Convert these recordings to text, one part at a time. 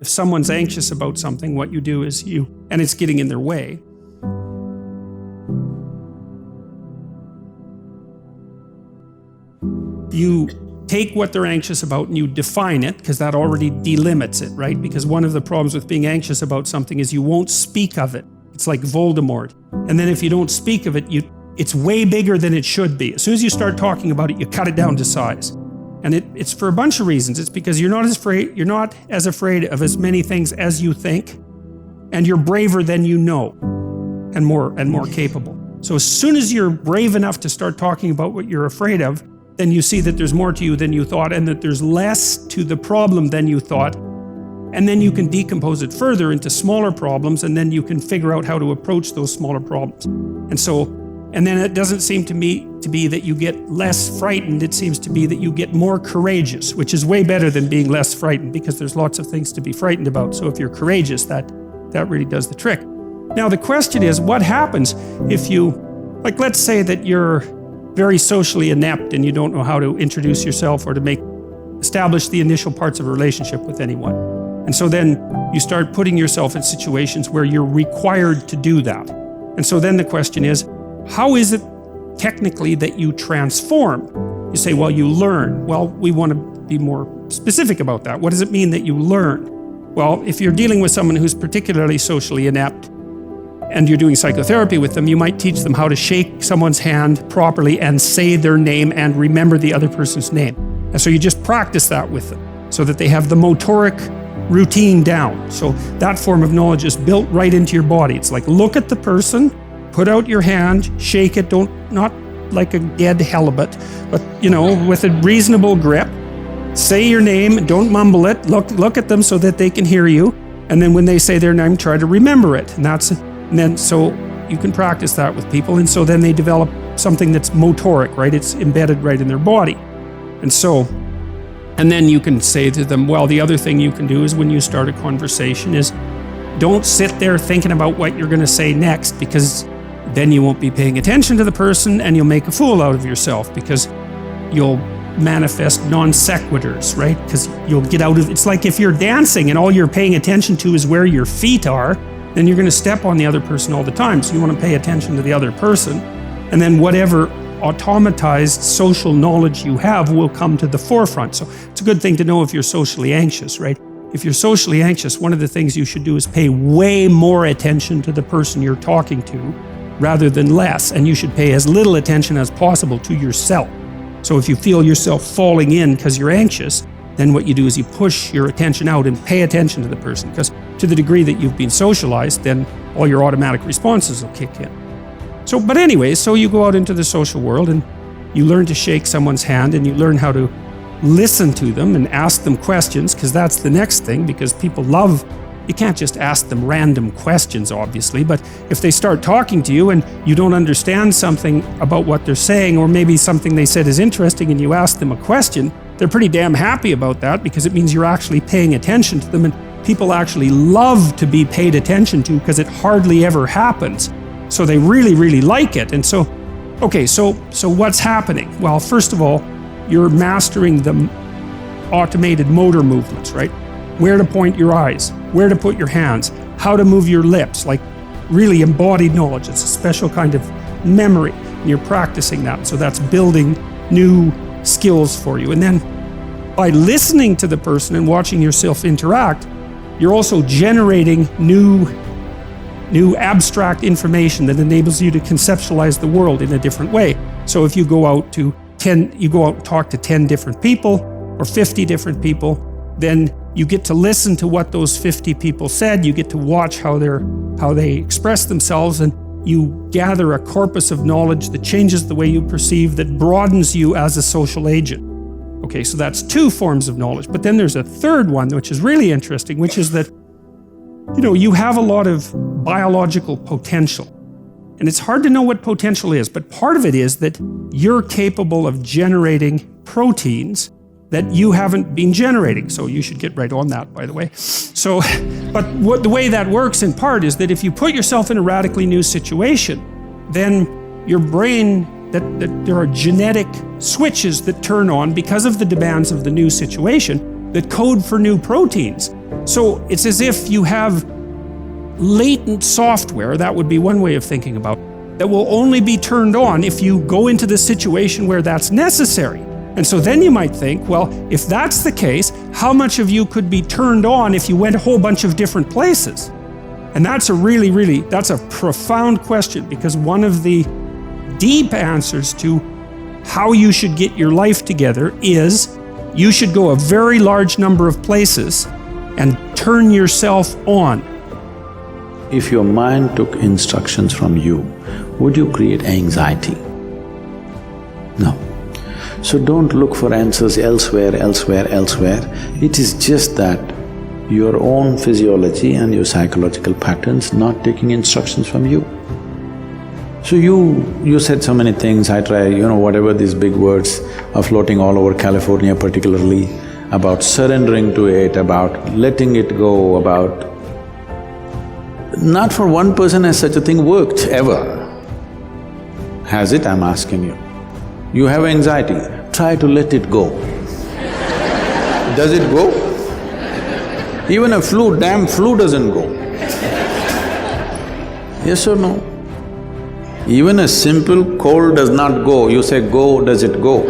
If someone's anxious about something, what you do is and it's getting in their way, you take what they're anxious about and you define it, because that already delimits it, right? Because one of the problems with being anxious about something is you won't speak of it. It's like Voldemort. And then if you don't speak of it, it's way bigger than it should be. As soon as you start talking about it, you cut it down to size. And it's for a bunch of reasons. It's because you're not as afraid of as many things as you think, and you're braver than you know, and more capable. So as soon as you're brave enough to start talking about what you're afraid of, then you see that there's more to you than you thought, and that there's less to the problem than you thought. And then you can decompose it further into smaller problems, and then you can figure out how to approach those smaller problems. And then it doesn't seem to me to be that you get less frightened, it seems to be that you get more courageous, which is way better than being less frightened, because there's lots of things to be frightened about. So if you're courageous, that really does the trick. Now the question is, what happens if let's say that you're very socially inept and you don't know how to introduce yourself or to establish the initial parts of a relationship with anyone. And so then you start putting yourself in situations where you're required to do that. And so then the question is, how is it technically that you transform? You say, well, you learn. Well, we want to be more specific about that. What does it mean that you learn? Well, if you're dealing with someone who's particularly socially inept, and you're doing psychotherapy with them, you might teach them how to shake someone's hand properly and say their name and remember the other person's name. And so you just practice that with them so that they have the motoric routine down. So that form of knowledge is built right into your body. It's like, look at the person, put out your hand, shake it, not like a dead halibut, but with a reasonable grip. Say your name, don't mumble it, look at them so that they can hear you. And then when they say their name, try to remember it. And then so you can practice that with people, and so then they develop something that's motoric, right? It's embedded right in their body. And then you can say to them, well, the other thing you can do is when you start a conversation is don't sit there thinking about what you're going to say next, because then you won't be paying attention to the person and you'll make a fool out of yourself, because you'll manifest non sequiturs, right? Because you'll get out of it's like if you're dancing and all you're paying attention to is where your feet are, then you're going to step on the other person all the time. So you want to pay attention to the other person. And then whatever automatized social knowledge you have will come to the forefront. So it's a good thing to know if you're socially anxious, right? If you're socially anxious, one of the things you should do is pay way more attention to the person you're talking to rather than less. And you should pay as little attention as possible to yourself. So if you feel yourself falling in because you're anxious, then what you do is you push your attention out and pay attention to the person, because to the degree that you've been socialized, then all your automatic responses will kick in. But anyway, so you go out into the social world and you learn to shake someone's hand, and you learn how to listen to them and ask them questions, because that's the next thing, because people you can't just ask them random questions, obviously, but if they start talking to you and you don't understand something about what they're saying, or maybe something they said is interesting and you ask them a question, they're pretty damn happy about that, because it means you're actually paying attention to them, and people actually love to be paid attention to because it hardly ever happens. So they really, really like it. And so what's happening? Well, first of all, you're mastering the automated motor movements, right? Where to point your eyes, where to put your hands, how to move your lips, like really embodied knowledge. It's a special kind of memory, and you're practicing that. So that's building new skills for you. And then by listening to the person and watching yourself interact, you're also generating new abstract information that enables you to conceptualize the world in a different way. So if you go out and talk to 10 different people or 50 different people, then you get to listen to what those 50 people said. You get to watch how they express themselves, and you gather a corpus of knowledge that changes the way you perceive, that broadens you as a social agent. Okay, so that's two forms of knowledge. But then there's a third one, which is really interesting, which is that, you have a lot of biological potential. And it's hard to know what potential is, but part of it is that you're capable of generating proteins that you haven't been generating. So you should get right on that, by the way. But the way that works in part is that if you put yourself in a radically new situation, then your brain, that there are genetic switches that turn on because of the demands of the new situation that code for new proteins. So it's as if you have latent software, that would be one way of thinking about it, that will only be turned on if you go into the situation where that's necessary. And so then you might think, well, if that's the case, how much of you could be turned on if you went a whole bunch of different places? And that's that's a profound question, because one of the deep answers to how you should get your life together is you should go a very large number of places and turn yourself on. If your mind took instructions from you, would you create anxiety? No. So don't look for answers elsewhere. It is just that your own physiology and your psychological patterns not taking instructions from you. So you said so many things, I try, whatever these big words are floating all over California particularly, about surrendering to it, about letting it go, about… Not for one person has such a thing worked, ever. Has it, I'm asking you? You have anxiety, try to let it go. Does it go? Even a damn flu doesn't go. Yes or no? Even a simple cold does not go, you say go, does it go?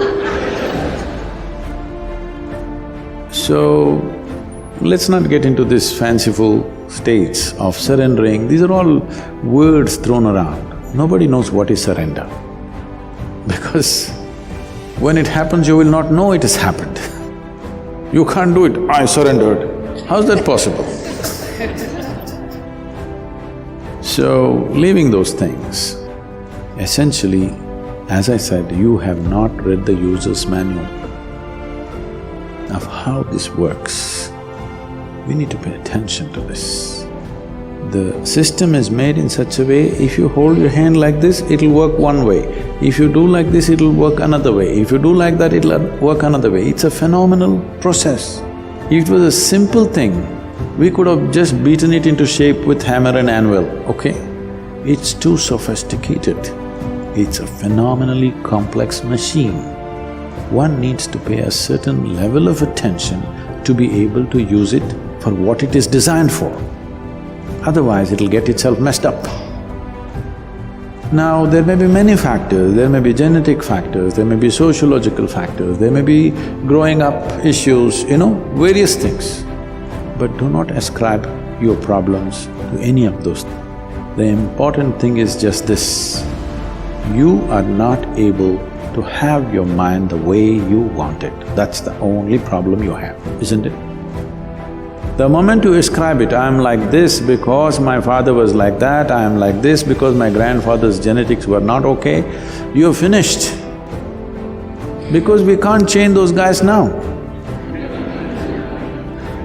So, let's not get into this fanciful states of surrendering. These are all words thrown around. Nobody knows what is surrender. Because when it happens, you will not know it has happened. You can't do it, I surrendered. How's that possible? So, leaving those things, essentially, as I said, you have not read the user's manual of how this works. We need to pay attention to this. The system is made in such a way, if you hold your hand like this, it'll work one way. If you do like this, it'll work another way. If you do like that, it'll work another way. It's a phenomenal process. If it was a simple thing, we could have just beaten it into shape with hammer and anvil, okay? It's too sophisticated. It's a phenomenally complex machine. One needs to pay a certain level of attention to be able to use it for what it is designed for. Otherwise, it'll get itself messed up. Now, there may be many factors, there may be genetic factors, there may be sociological factors, there may be growing up issues, various things. But do not ascribe your problems to any of those things. The important thing is just this: you are not able to have your mind the way you want it. That's the only problem you have, isn't it? The moment you ascribe it, I am like this because my father was like that, I am like this because my grandfather's genetics were not okay, you're finished. Because we can't change those guys now.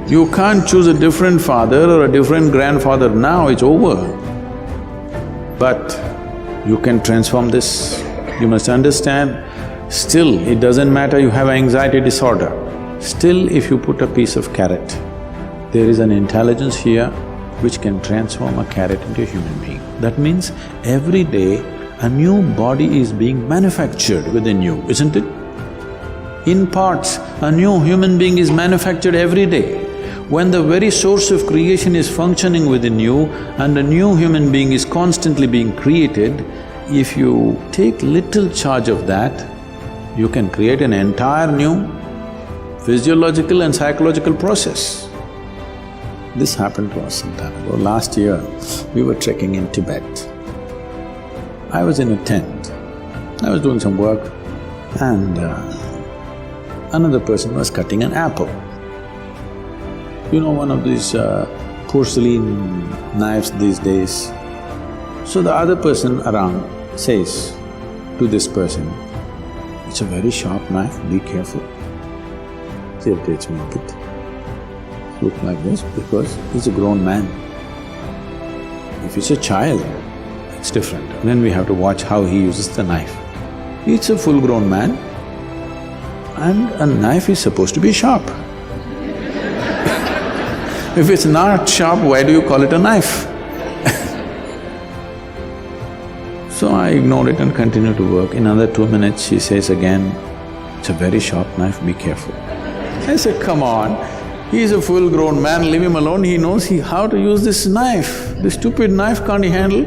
You can't choose a different father or a different grandfather now, it's over. But you can transform this. You must understand, still it doesn't matter you have anxiety disorder. Still, if you put a piece of carrot, there is an intelligence here which can transform a carrot into a human being. That means every day a new body is being manufactured within you, isn't it? In parts, a new human being is manufactured every day. When the very source of creation is functioning within you and a new human being is constantly being created, if you take little charge of that, you can create an entire new physiological and psychological process. This happened to us some time ago. Last year, we were trekking in Tibet. I was in a tent. I was doing some work and another person was cutting an apple. One of these porcelain knives these days. So the other person around says to this person, "It's a very sharp knife, be careful." He irritates me a bit. Look like this because he's a grown man. If it's a child, it's different. Then we have to watch how he uses the knife. It's a full-grown man and a knife is supposed to be sharp. If it's not sharp, why do you call it a knife? So I ignored it and continued to work. In another 2 minutes, she says again, "It's a very sharp knife, be careful." I said, "Come on, He's a full-grown man, leave him alone, he knows how to use this knife. This stupid knife can't he handle?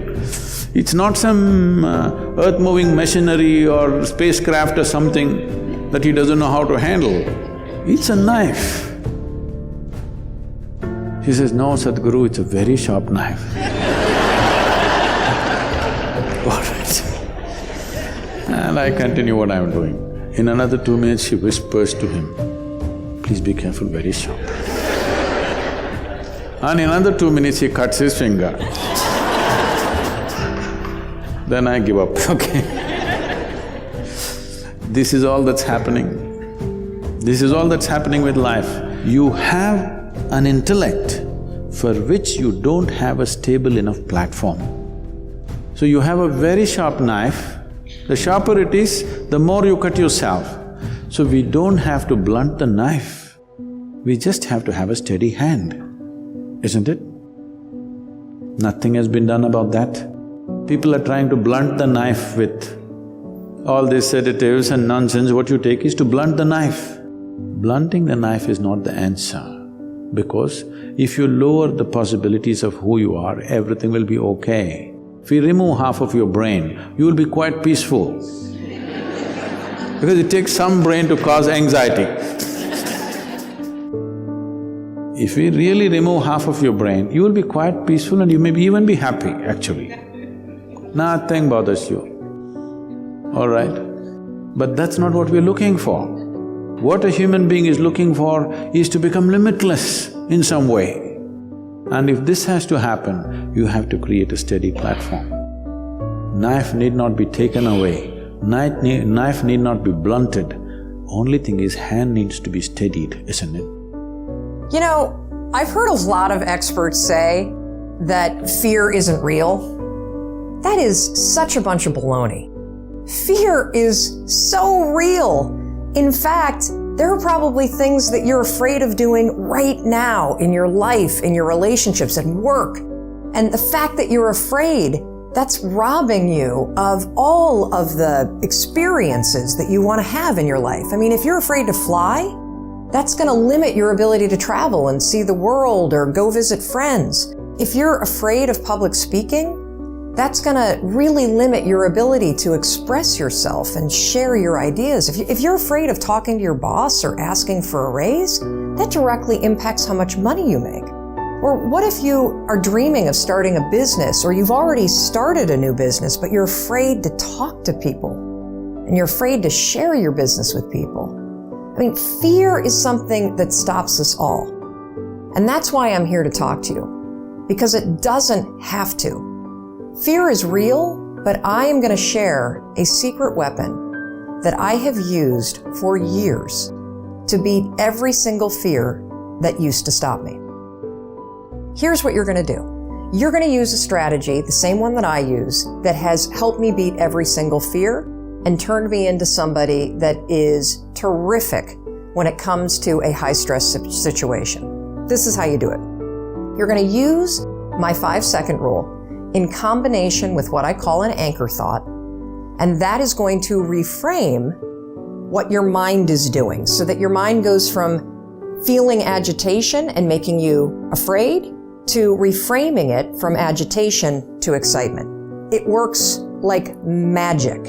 It's not some earth-moving machinery or spacecraft or something that he doesn't know how to handle. It's a knife. He says, no, Sadhguru, it's a very sharp knife. All right. And I continue what I'm doing. In another 2 minutes, she whispers to him, please be careful, very sharp. And in another 2 minutes, he cuts his finger. Then I give up, okay. This is all that's happening. This is all that's happening with life. You have an intellect for which you don't have a stable enough platform. So you have a very sharp knife, the sharper it is, the more you cut yourself. So we don't have to blunt the knife, we just have to have a steady hand, isn't it? Nothing has been done about that. People are trying to blunt the knife with all these sedatives and nonsense. What you take is to blunt the knife. Blunting the knife is not the answer, because if you lower the possibilities of who you are, everything will be okay. If you remove half of your brain, you will be quite peaceful. Because it takes some brain to cause anxiety. If we really remove half of your brain, you will be quite peaceful and you may even be happy, actually. Nothing bothers you, all right? But that's not what we're looking for. What a human being is looking for is to become limitless in some way. And if this has to happen, you have to create a steady platform. Knife need not be taken away, knife need not be blunted. Only thing is, hand needs to be steadied, isn't it? You know, I've heard a lot of experts say that fear isn't real. That is such a bunch of baloney. Fear is so real. In fact, there are probably things that you're afraid of doing right now in your life, in your relationships, at work. And the fact that you're afraid, that's robbing you of all of the experiences that you want to have in your life. I mean, if you're afraid to fly, that's going to limit your ability to travel and see the world or go visit friends. If you're afraid of public speaking, that's going to really limit your ability to express yourself and share your ideas. If you're afraid of talking to your boss or asking for a raise, that directly impacts how much money you make. Or what if you are dreaming of starting a business, or you've already started a new business, but you're afraid to talk to people and you're afraid to share your business with people? I mean, fear is something that stops us all. And that's why I'm here to talk to you, because it doesn't have to. Fear is real, but I am going to share a secret weapon that I have used for years to beat every single fear that used to stop me. Here's what you're going to do. You're going to use a strategy, the same one that I use, that has helped me beat every single fear and turned me into somebody that is terrific when it comes to a high-stress situation. This is how you do it. You're going to use my 5-second rule in combination with what I call an anchor thought, and that is going to reframe what your mind is doing, so that your mind goes from feeling agitation and making you afraid to reframing it from agitation to excitement. It works like magic.